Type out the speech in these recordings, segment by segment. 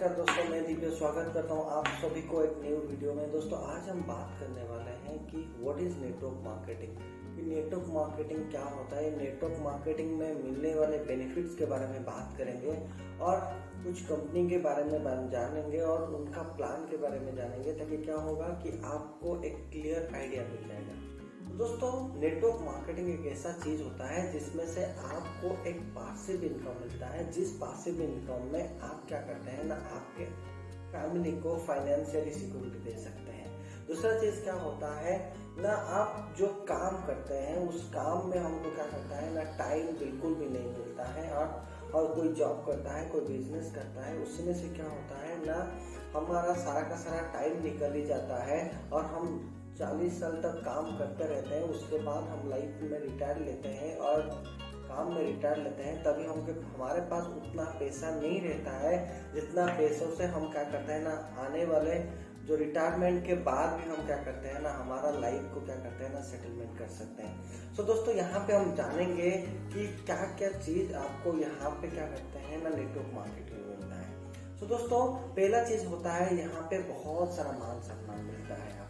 नमस्कार दोस्तों, मैं दिव्य स्वागत करता हूं आप सभी को एक न्यू वीडियो में। दोस्तों आज हम बात करने वाले हैं कि व्हाट इज नेटवर्क मार्केटिंग, कि नेटवर्क मार्केटिंग क्या होता है। नेटवर्क मार्केटिंग में मिलने वाले बेनिफिट्स के बारे में बात करेंगे और कुछ कंपनी के बारे में जानेंगे और उनका प्लान के बारे में जानेंगे, ताकि क्या होगा कि आपको एक क्लियर आइडिया मिल जाएगा। दोस्तों नेटवर्क मार्केटिंग एक ऐसा चीज होता है जिसमें से आपको एक पासिव इनकम मिलता है, जिस पासिव इनकम में आप क्या करते हैं ना, आपके फैमिली को फाइनेंशियली सिक्योरिटी दे सकते हैं। दूसरा चीज क्या होता है ना, आप जो काम करते हैं उस काम में हमको क्या करता है ना, टाइम बिल्कुल भी नहीं मिलता है। और कोई जॉब करता है, कोई बिजनेस करता है, उसमें से क्या होता है ना, हमारा सारा का सारा टाइम निकल ही जाता है और हम 40 साल तक काम करते रहते हैं। उसके बाद हम लाइफ में रिटायर लेते हैं और काम में रिटायर लेते हैं, तभी हमारे पास उतना पैसा नहीं रहता है जितना पैसों से हम क्या करते हैं ना, आने वाले जो रिटायरमेंट के बाद भी हम क्या करते हैं ना, हमारा लाइफ को क्या करते हैं ना, सेटलमेंट कर सकते हैं। सो दोस्तों यहाँ पे हम जानेंगे कि क्या क्या चीज आपको यहाँ पे क्या करते हैं ना, नेटवर्क मार्केटिंग में मिलता है। सो दोस्तों पहला चीज होता है यहाँ पे बहुत सारा मान सम्मान मिलता है आपको।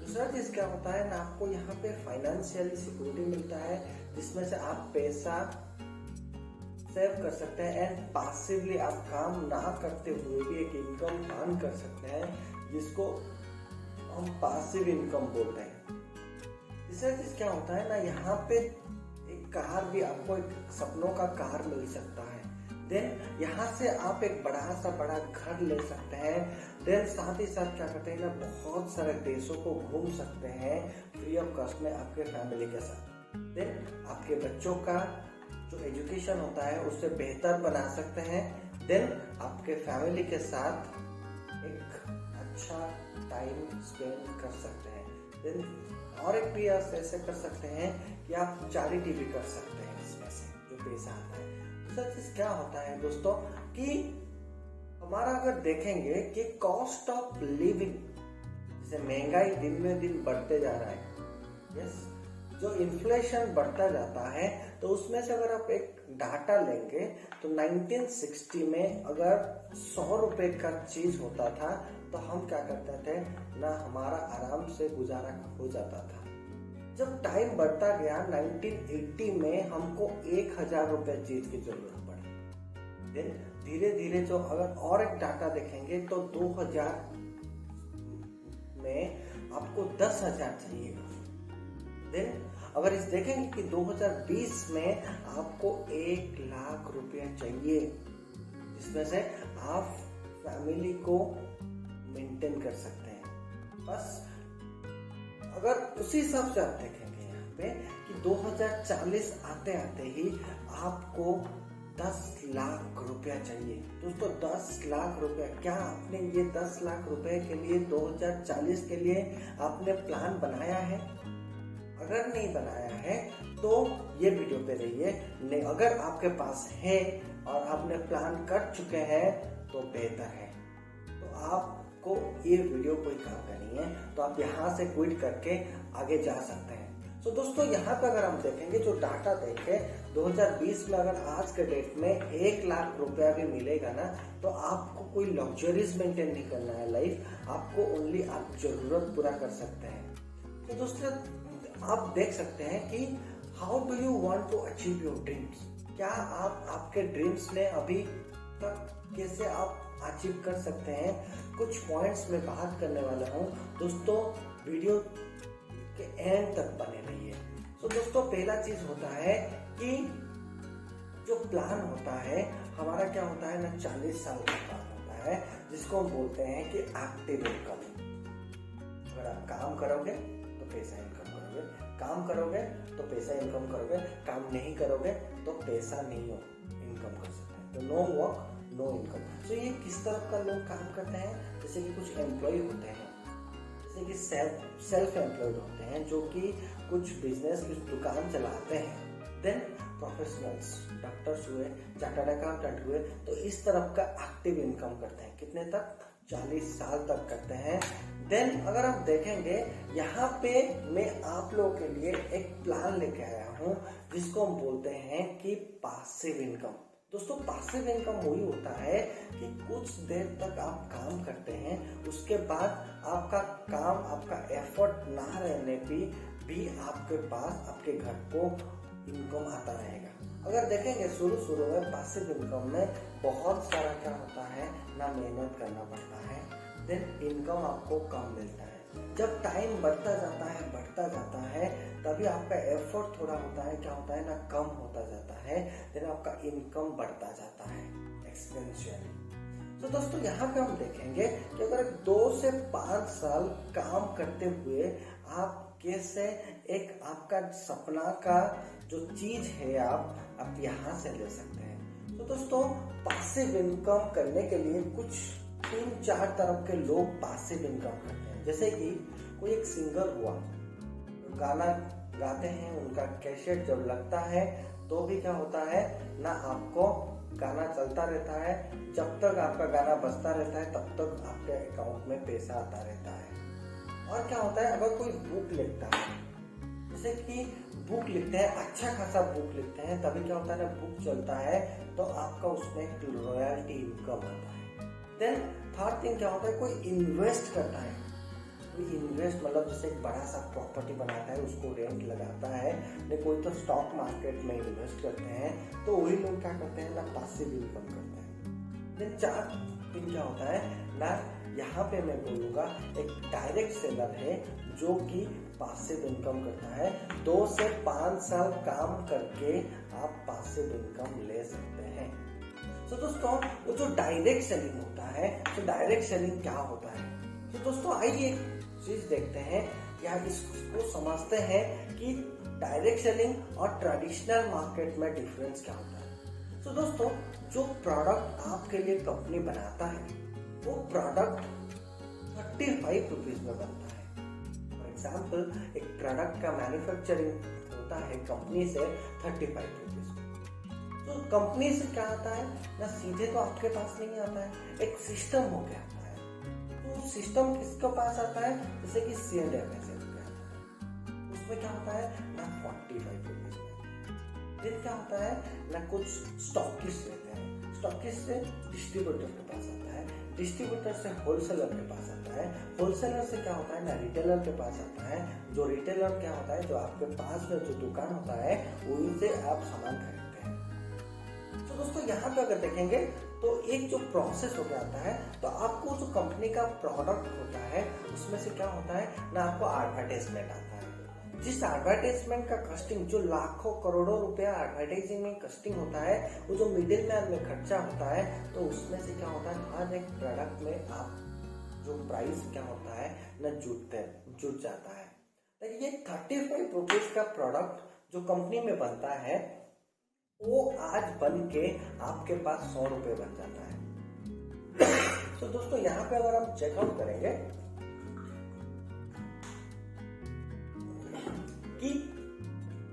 दूसरा चीज क्या होता है ना, आपको यहाँ पे फाइनेंशियली सिक्योरिटी मिलता है, जिसमें से आप पैसा सेव कर सकते हैं एंड पासिवली आप काम ना करते हुए भी एक इनकम अर्न कर सकते हैं, जिसको हम पासिव इनकम बोलते हैं। तीसरा चीज क्या होता है ना, यहाँ पे एक कार भी आपको, एक सपनों का कार मिल सकता है। देन यहाँ से आप एक बड़ा घर ले सकते हैं। देन साथ ही साथ क्या करते हैं ना, बहुत सारे देशों को घूम सकते हैं फ्री ऑफ कॉस्ट में आपके फैमिली के साथ। देन आपके बच्चों का जो एजुकेशन होता है उससे बेहतर बना सकते हैं। देन आपके फैमिली के साथ एक अच्छा टाइम स्पेंड कर सकते हैं। देन और एक भी आप ऐसे कर सकते हैं कि आप चैरिटी भी कर सकते हैं इसमें से जो पैसा आता है। दूसरा चीज क्या होता है दोस्तों कि हमारा अगर देखेंगे कि कॉस्ट ऑफ लिविंग, जैसे महंगाई दिन में दिन बढ़ते जा रहा है, यस, जो इन्फ्लेशन बढ़ता जाता है, तो उसमें से अगर आप एक डाटा लेंगे तो 1960 में अगर 100 रुपए का चीज होता था तो हम क्या करते थे ना, हमारा आराम से गुजारा हो जाता था। जब टाइम बढ़ता गया 1980 में हमको 1000 रुपए चीज की जरूरत पड़ी। देन धीरे धीरे जो अगर और एक डाटा देखेंगे तो 2000 में आपको 10,000 चाहिए। देन अगर इस देखेंगे कि 2020 में आपको 1 लाख रुपया चाहिए, जिसमें से आप फैमिली को मेंटेन कर सकते हैं। बस अगर उसी हिसाब से आप देखेंगे यहाँ पे कि 2040 आते आते ही आपको 10 लाख रुपया चाहिए। दोस्तों 10 लाख रुपया, क्या आपने ये 10 लाख रुपए के लिए 2040 के लिए आपने प्लान बनाया है? अगर नहीं बनाया है तो ये वीडियो पे रहिए। अगर आपके पास है और आपने प्लान कर चुके हैं तो बेहतर है, तो आपको ये वीडियो कोई काम का नहीं है, तो आप यहाँ से क्विट करके आगे जा सकते हैं। तो दोस्तों यहाँ पे अगर हम देखेंगे जो डाटा देखें 2020 में, अगर आज के डेट में 1 लाख रुपया भी मिलेगा ना, तो आपको कोई लग्जरीज मेंटेन नहीं करना है लाइफ, आपको ओनली आप जरूरत पूरा कर सकते हैं। तो दोस्तों आप देख सकते हैं कि how do you want to achieve your dreams, क्या आप आपके ड्रीम्स में अभी तक कैसे आप अचीव कर सकते हैं, कुछ पॉइंट्स में बात करने वाला हूँ। दोस्तों वीडियो के एंड तक बने रहिए। तो दोस्तों पहला चीज होता है कि जो प्लान होता है हमारा, क्या होता है ना, 40 साल का प्लान होता है, जिसको हम बोलते हैं कि एक्टिव इनकम। अगर आप काम करोगे तो पैसा इनकम करोगे, काम करोगे तो पैसा इनकम करोगे, काम नहीं करोगे तो पैसा नहीं हो इनकम कर सकते हैं। तो नो वर्क नो इनकम। तो ये किस तरह का लोग काम करते हैं, जैसे कि कुछ एम्प्लॉय होते हैं, जैसे कि सेल्फ एम्प्लॉयड होते हैं, जो कि कुछ बिजनेस, कुछ दुकान चलाते हैं। देन प्रोफेशनल्स, डॉक्टर्स हुए, चार्टर्ड अकाउंटेंट हुए, तो इस तरफ का एक्टिव इनकम करते हैं। कितने तक? 40 साल तक करते हैं। देन अगर आप देखेंगे यहाँ पे मैं आप लोगों के लिए एक प्लान लेके आया हूँ, जिसको हम बोलते हैं कि पासिव इनकम। दोस्तों पासिव इनकम वही होता है कि कुछ देर तक आप काम करते हैं, उसके बाद आपका काम, आपका एफर्ट ना रहने भी आपके पास, आपके घर को इनकम आता रहेगा। अगर देखेंगे शुरू में पैसिव इनकम में बहुत सारा क्या होता है ना, मेहनत करना पड़ता है, देन इनकम आपको कम मिलता है। जब टाइम बढ़ता जाता है तभी आपका एफर्ट थोड़ा होता है, क्या होता है ना, कम होता जाता है, देन आपका इनकम बढ़ता जाता है एक्सपेंशियली। तो दोस्तों यहाँ पे हम देखेंगे कि अगर 2 से 5 साल काम करते हुए आप कैसे एक आपका सपना का जो चीज है आप यहाँ से ले सकते हैं। तो दोस्तों पैसिव इनकम करने के लिए कुछ 3-4 तरह के लोग पैसिव इनकम करते हैं। जैसे कि कोई एक सिंगर हुआ, गाना गाते हैं, उनका कैसेट जब लगता है तो भी क्या होता है ना, आपको गाना चलता रहता है, जब तक आपका गाना बजता रहता है तब तक आपके अकाउंट में पैसा आता रहता है। और क्या होता है, अगर कोई बुक लिखता है, जैसे कि बुक लिखते हैं, अच्छा खासा बुक लिखते हैं, तभी क्या होता है ना, बुक चलता है तो आपका उसमें एक रॉयल्टी इनकम आता है। देन थर्ड थिंग क्या होता है, कोई इन्वेस्ट करता है, इन्वेस्ट मतलब जैसे एक बड़ा सा प्रॉपर्टी बनाता है, उसको रेंट लगाता है, नहीं कोई तो स्टॉक मार्केट में इन्वेस्ट करते हैं, तो वही लोग क्या करते हैं ना, पैसिव इनकम करते हैं। देन 4 दिन क्या होता है ना, यहाँ पे मैं बोलूँगा एक डायरेक्ट सेलर है जो कि पैसिव इनकम करता है। 2 से 5 साल काम करके आप पैसिव इनकम ले सकते हैं। तो दोस्तों वो जो डायरेक्ट सेलिंग होता है, तो डायरेक्ट सेलिंग क्या होता है, तो दोस्तों आइए एक चीज देखते हैं या इसको समझते हैं कि डायरेक्ट सेलिंग और ट्रेडिशनल मार्केट में डिफरेंस क्या होता है। तो दोस्तों जो प्रोडक्ट आपके लिए कंपनी बनाता है वो प्रोडक्ट 35 रुपीज में बनता है। फॉर एग्जाम्पल एक प्रोडक्ट का मैन्युफैक्चरिंग होता है कंपनी से 35 रुपीज में। तो कंपनी से क्या आता है ना, सीधे तो आपके पास नहीं आता है, एक सिस्टम हो गया आता है। तो सिस्टम किसके पास आता है, जैसे कि C&F पे आता है, उसमें क्या होता है ना 45 रुपीज में। फिर क्या होता है ना, कुछ स्टॉकिस्ट रहते हैं, स्टॉकिस्ट से डिस्ट्रीब्यूटर के पास आता है, डिस्ट्रीब्यूटर से होलसेलर के पास आता है, होलसेलर से क्या होता है ना, रिटेलर के पास आता है, जो रिटेलर क्या होता है, जो आपके पास में जो दुकान होता है वहीं से आप सामान खरीदते हैं। तो दोस्तों यहाँ पे अगर देखेंगे तो एक जो प्रोसेस हो जाता है, तो आपको जो कंपनी का प्रोडक्ट होता है उसमें से क्या होता है ना, आपको एडवर्टाइजमेंट आता है। जिस एडवर्टाइजमेंट का कस्टिंग, जो लाखों करोड़ों रुपया एडवर्टाइजिंग में कस्टिंग होता है, वो जो मिडिल मैन में खर्चा होता है, तो उसमें से क्या होता है, हर एक प्रोडक्ट में आप जो प्राइस क्या होता है ना, जुट जाता है। देखिए 35 रुपीज का प्रोडक्ट जो कंपनी में बनता है वो आज बन के आपके पास 100 रुपए बन जाता है। तो दोस्तों यहाँ पे अगर हम चेकआउट करेंगे कि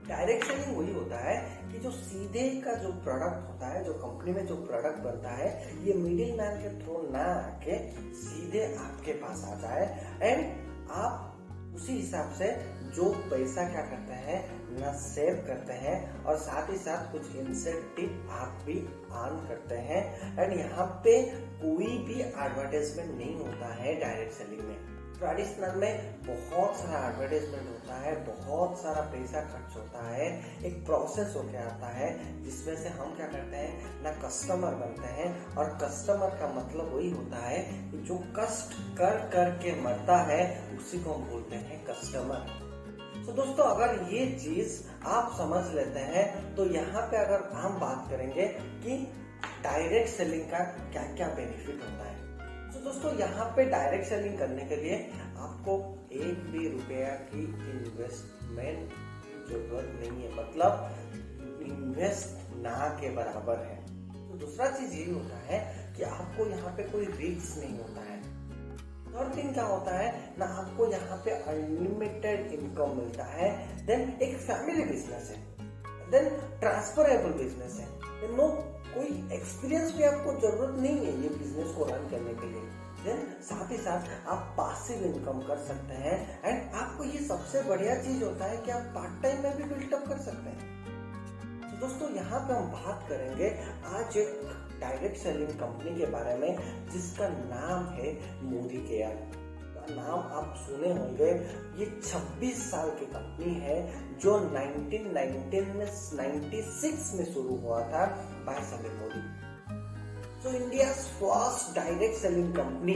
डायरेक्ट सेलिंग वही होता है कि जो सीधे का जो प्रोडक्ट होता है, जो कंपनी में जो प्रोडक्ट बनता है, ये मिडिल मैन के थ्रू ना आके सीधे आपके पास आ जाए, एंड आप उसी हिसाब से जो पैसा क्या करते हैं ना, सेव करते हैं, और साथ ही साथ कुछ इंसेंटिव आप भी अर्न करते हैं। एंड यहाँ पे कोई भी एडवर्टाइजमेंट नहीं होता है डायरेक्ट सेलिंग में। ट्रेडिशनल में बहुत सारा एडवर्टाइजमेंट होता है, बहुत सारा पैसा खर्च होता है, एक प्रोसेस होके आता है जिसमें से हम क्या करते हैं ना, कस्टमर बनते हैं, और कस्टमर का मतलब वही होता है कि जो कष्ट कर के मरता है उसी को हम बोलते हैं कस्टमर। तो दोस्तों अगर ये चीज आप समझ लेते हैं तो यहाँ पे अगर हम बात करेंगे कि डायरेक्ट सेलिंग का क्या क्या बेनिफिट होता है। तो दोस्तों यहाँ पे डायरेक्ट सेलिंग करने के लिए आपको 1 भी रुपया की इन्वेस्टमेंट की जरूरत नहीं है, मतलब इन्वेस्ट ना के बराबर है। तो दूसरा चीज ये होता है कि आपको यहाँ पे कोई रिस्क नहीं होता है। थर्ड थिंग क्या होता है ना, आपको यहाँ पे अनलिमिटेड इनकम मिलता है। देन एक फैमिली बिजनेस है, देन ट्रांसफरेबल बिजनेस है, देन नो कोई एक्सपीरियंस भी आपको जरूरत नहीं है ये बिजनेस को रन करने के लिए। देन साथ ही साथ आप पैसिव इनकम कर सकते हैं, एंड आपको ये सबसे बढ़िया चीज होता है कि आप पार्ट टाइम में भी बिल्डअप कर सकते हैं। तो दोस्तों यहाँ पे हम बात करेंगे आज एक डायरेक्ट सेलिंग कंपनी के बारे में जिसका नाम है मोदी केयर। नाम आप सुने होंगे। ये 26 साल की कंपनी है जो 1996 में शुरू हुआ था बाय समीर मोदी। तो India first direct selling company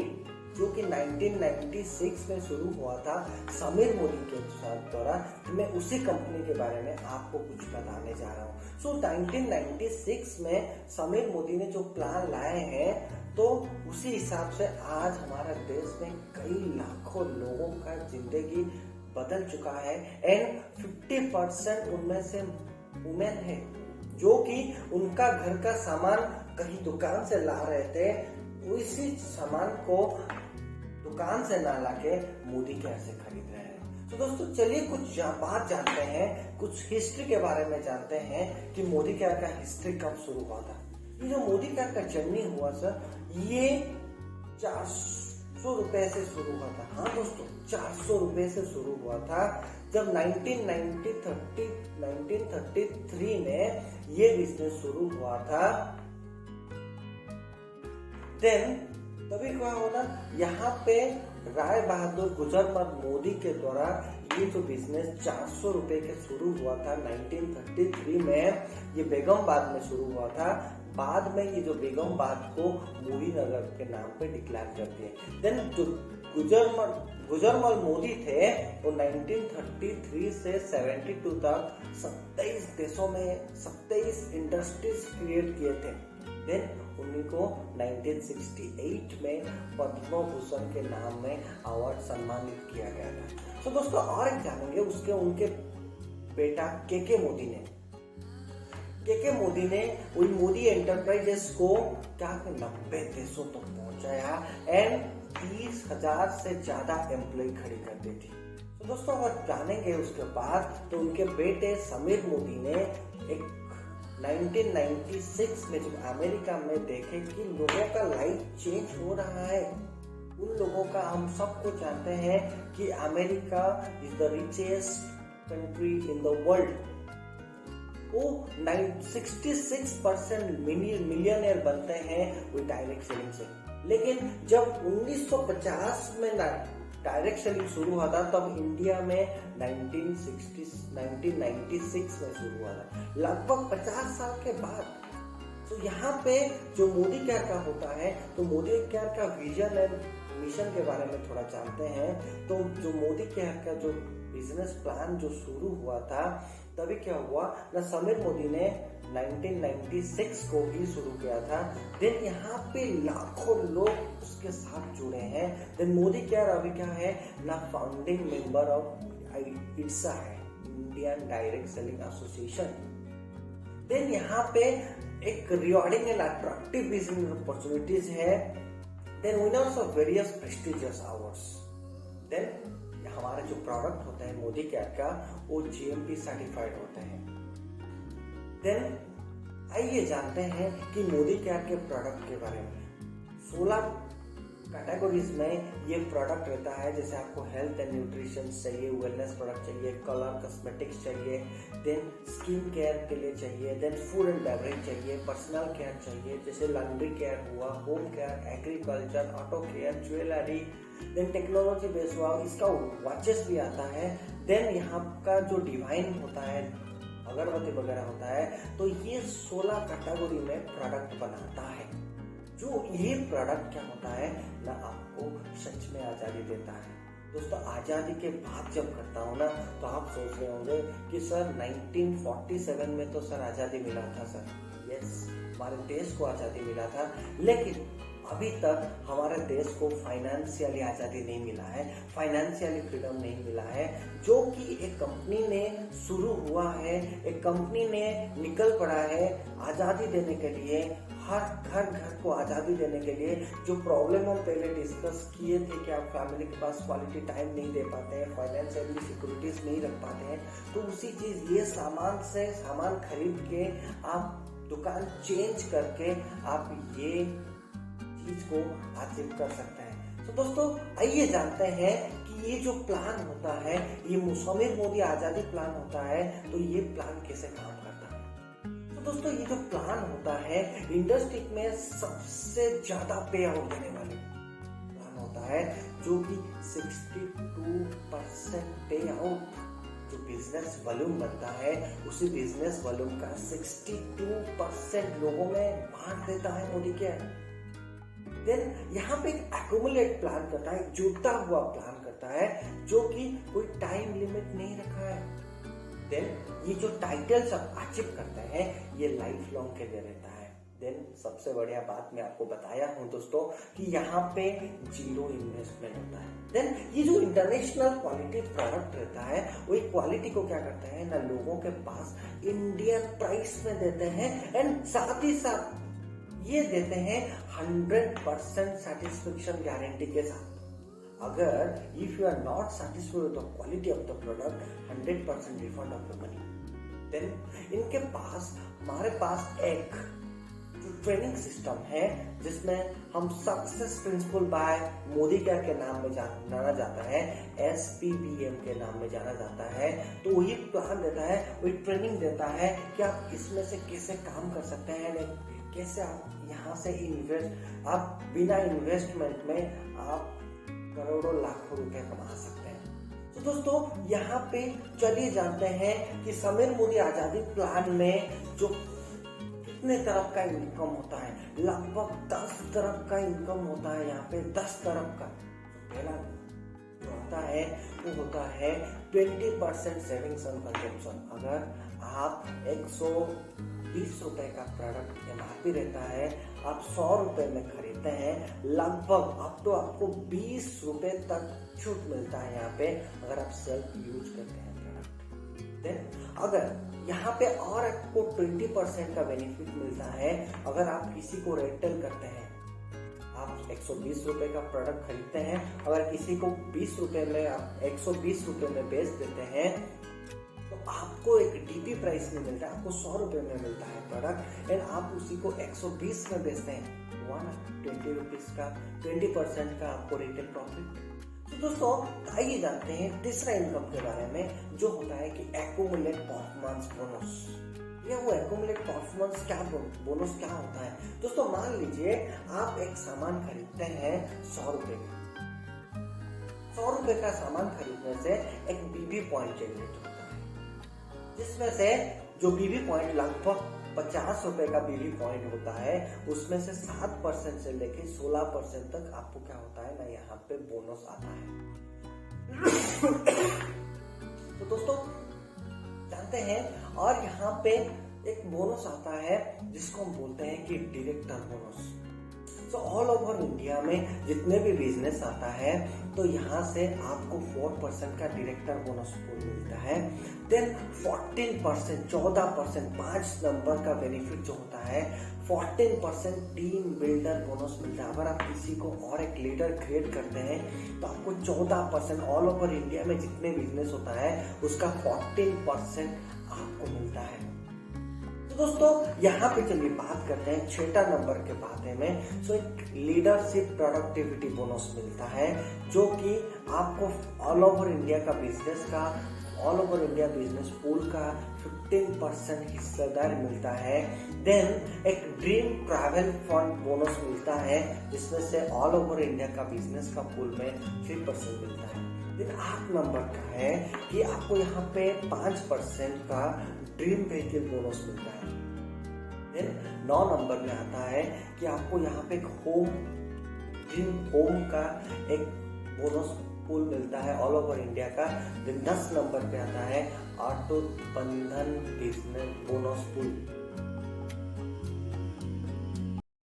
जो कि 1996 में शुरू हुआ था समीर मोदी के द्वारा। मैं उसी कंपनी के बारे में आपको कुछ बताने जा रहा हूँ। 1996 में समीर मोदी ने जो प्लान लाए हैं तो उसी हिसाब से आज हमारे देश में कई लाखों लोगों का जिंदगी बदल चुका है एंड 50% उनमें से वुमेन है जो कि उनका घर का सामान कहीं दुकान से ला रहे थे, उसी सामान को दुकान से ना लाके मोदी केयर से खरीद रहे हैं। तो दोस्तों चलिए कुछ बात जानते हैं, कुछ हिस्ट्री के बारे में जानते हैं कि मोदी केयर का हिस्ट्री कब शुरू हुआ था। ये जो मोदी केयर का जर्नी हुआ सर, ये 400 रुपए से शुरू हुआ था। हाँ दोस्तों, 400 रुपए से शुरू हुआ था जब 1933 में ये बिजनेस शुरू हुआ था। देन तभी क्या होना, यहाँ पे राय बहादुर गुजरात मोदी के द्वारा ये जो बिजनेस 400 रुपए के शुरू हुआ था 1933 में, ये बेगमबाद में शुरू हुआ था। बाद में ये जो बेगमबाद को मोदी नगर के नाम पे डिक्लेयर कर दिए। देन जो गुजरमल मोदी थे वो 1933 से 72 तक 27 देशों में 27 इंडस्ट्रीज क्रिएट किए थे। देन उन्हीं को 1968 में पद्म भूषण के नाम में अवार्ड सम्मानित किया गया था। तो दोस्तों और एक जानेंगे उसके उनके बेटा के मोदी ने वही मोदी एंटरप्राइजेस को क्या 90 देशों तक पहुंचाया एंड 30,000 से ज्यादा एम्प्लॉय खड़ी कर दी थी। तो दोस्तों अगर जानेंगे उसके बाद तो उनके बेटे समीर मोदी ने एक 1996 में जब अमेरिका में देखे कि लोगों का लाइफ चेंज हो रहा है, उन लोगों का हम सबको जानते हैं कि America is the richest country in the world. वो 66% मिलियनियर बनते हैं वो डायरेक्ट सेलिंग से। लेकिन जब 1950 में डायरेक्ट सेलिंग शुरू हुआ था तब इंडिया में 1996 में शुरू हुआ था, लगभग 50 साल के बाद। तो यहाँ पे जो मोदी केयर का होता है, तो मोदी केयर का विजन एंड मिशन के बारे में थोड़ा जानते हैं। तो जो मोदी केयर का जो बिजनेस प्लान जो शुरू हुआ था तभी क्या हुआ ना, समीर मोदी ने 1996 को ही शुरू किया था। देन यहाँ पे लाखों लोग उसके साथ जुड़े हैं। देन मोदी केयर अभी क्या है ना, फाउंडिंग मेंबर ऑफ IDSA है, Indian Direct Selling Association. Then यहाँ पे एक rewarding and attractive business opportunities है। Then winners of various prestigious awards. Then हमारे जो प्रोडक्ट होते हैं मोदी केयर का वो GMP सर्टिफाइड होते हैं। देन आइए जानते हैं कि मोदी केयर के प्रोडक्ट के बारे में। 16 कैटेगरीज में ये प्रोडक्ट रहता है। जैसे आपको हेल्थ एंड न्यूट्रिशन चाहिए, वेलनेस प्रोडक्ट चाहिए, कलर कॉस्मेटिक्स चाहिए, देन स्किन केयर के लिए चाहिए, देन फूड एंड बेवरेज चाहिए, पर्सनल केयर चाहिए जैसे लॉन्ड्री केयर हुआ, home care, agriculture, auto care, jewellery, then technology based हुआ, इसका वॉचेस भी आता है। देन यहाँ का जो डिवाइन होता है, अगरबत्ती वगैरह होता है, तो ये 16 कैटेगरी में प्रोडक्ट बनाता है। जो ये प्रोडक्ट क्या होता है ना, आपको सच में आजादी देता है। दोस्तों आजादी के बात जब करता हूँ ना तो आप सोच रहे होंगे कि सर 1947 में तो सर आजादी मिला था। सर यस, हमारे देश को आजादी मिला था, लेकिन अभी तक हमारे देश को फाइनेंशियली आजादी नहीं मिला है, फाइनेंशियली फ्रीडम नहीं मिला है। जो कि एक कंपनी ने शुरू हुआ है, एक कंपनी ने निकल पड़ा है आजादी देने के लिए, हर घर को आजादी देने के लिए। जो प्रॉब्लम हम पहले डिस्कस किए थे कि आप फैमिली के पास क्वालिटी टाइम नहीं दे पाते हैं, फाइनेंशियली सिक्योरिटीज नहीं रख पाते हैं, तो उसी चीज ये सामान खरीद के आप दुकान चेंज करके आप ये चीज को हासिल कर सकते हैं। तो दोस्तों आइए जानते हैं कि ये जो प्लान होता है, ये समीर मोदी आजादी प्लान होता है, तो ये प्लान कैसे काम करता है। तो दोस्तों ये जो प्लान होता है इंडस्ट्री में सबसे ज्यादा पे आउट देने वाले प्लान होता है, जो कि 62% पे आउट जो बिजनेस वॉल्यूम बनता है उसी बिजनेस वॉल्यूम का 62% लोगों में बांट देता है मोदी के। देन यहाँ पे एक एक्यूमुलेट प्लान करता है, जुड़ता हुआ प्लान करता है, जो कि कोई टाइम लिमिट नहीं रखा है। देन ये जो टाइटल सब अचीव करते हैं ये लाइफ लॉन्ग के लिए रहता है। देन सबसे बढ़िया बात मैं आपको बताया हूँ दोस्तों कि यहाँ पे जीरो इन्वेस्टमेंट होता है। देन ये जो इंटरनेशनल क्वालिटी प्रोडक्ट रहता है वही क्वालिटी को क्या करता है ना लोगों के पास इंडियन प्राइस में देते हैं, एंड साथ ही साथ ये देते हैं 100% सेटिस्फेक्शन गारंटी के साथ। अगर if you are not satisfied with the quality of the product 100% refund of the money. Then इनके पास हमारे पास एक जो ट्रेनिंग सिस्टम है जिसमें हम success principal bye Modi care के नाम में जाना जाता है, SPBM के नाम में जाना जाता है। तो वही प्लान देता है, वही ट्रेनिंग देता है कि आप इसमें से कैसे काम कर सकते हैं, कैसे आप यहाँ से इन्वेस्ट, आप बिना इन्वेस्टमेंट में आप करोड़ों लाखों रुपए कमा सकते हैं। तो दोस्तों यहाँ पे चलिए जानते हैं कि समीर मोदी आजादी प्लान में जो कितने तरफ का इनकम होता है। लगभग 10 तरफ का इनकम होता है यहाँ पे, 10 तरफ का। पहला जो होता है वो होता है 20% सेविंग्स ऑन कंजम्पशन। अगर आप 120 रुपए का प्रोडक्ट MRP रहता है, आप 100 रुपए में खरीदते हैं, लगभग अब तो आपको 20 रुपए तक छूट मिलता है यहाँ पे अगर आप सेल्फ यूज करते हैं प्रोडक्ट। देन अगर यहाँ पे और आपको 20% का बेनिफिट मिलता है अगर आप किसी को रेंटल करते हैं। आप 120 रुपए का प्रोडक्ट खरीदते हैं, अगर किसी को 20 रुपए में आप 120 रुपए में बेच देते हैं तो आपको एक DP प्राइस में मिलता है, आपको 100 रुपए में मिलता है प्रोडक्ट, एंड आप उसी को 120 में बेचते हैं, 20 रुपीज का 20% का आपको रिटेल प्रॉफिट। तो दोस्तों आइए जानते हैं तीसरा इनकम के बारे में, जो होता है कि एक्यूमुलेट परफॉर्मेंस बोनस। ये वो एक्यूमुलेट परफॉर्मेंस क्या बोनस क्या होता है दोस्तों? मान लीजिए आप एक सामान खरीदते हैं 100 रुपए का, 100 रुपए का सामान खरीदने से एक BB पॉइंट जनरेट होता है, जिसमें से जो BB पॉइंट लगभग 50 रुपए का BB पॉइंट होता है, उसमें से 7% से लेके 16% तक आपको क्या होता है ना यहाँ पे बोनस आता है। तो दोस्तों जानते हैं, और यहाँ पे एक बोनस आता है जिसको हम बोलते हैं कि डायरेक्टर बोनस। तो ऑल ओवर इंडिया में जितने भी बिजनेस आता है तो यहाँ से आपको 4% का डायरेक्टर बोनस मिलता है। देन 14%, 14%, 5 नंबर का बेनिफिट जो होता है 14% टीम बिल्डर बोनस मिलता है। अगर आप किसी को और एक लीडर क्रिएट करते हैं तो आपको 14% ऑल ओवर इंडिया में जितने बिजनेस होता है उसका 14% आपको मिलता है। दोस्तों यहाँ पे चलिए बात करते हैं 6 नंबर के बारे में। सो एक लीडरशिप प्रोडक्टिविटी बोनस मिलता है, जो कि आपको ऑल ओवर इंडिया का बिजनेस का, all over India business pool का 15% हिस्सेदार मिलता है। देन एक ड्रीम ट्रैवल फंड बोनस मिलता है, जिसमें से ऑल ओवर इंडिया का बिजनेस का पूल में 3% मिलता है। देन 8 नंबर का है कि आपको यहाँ पे 5% का ड्रीम व्हीकल बोनस मिलता है। देन 9 नंबर में आता है कि आपको यहाँ पे एक ड्रीम होम का एक बोनस पूल मिलता है ऑल ओवर इंडिया का। देन 10 नंबर पे आता है ऑटो बंधन बिजनेस बोनस पूल।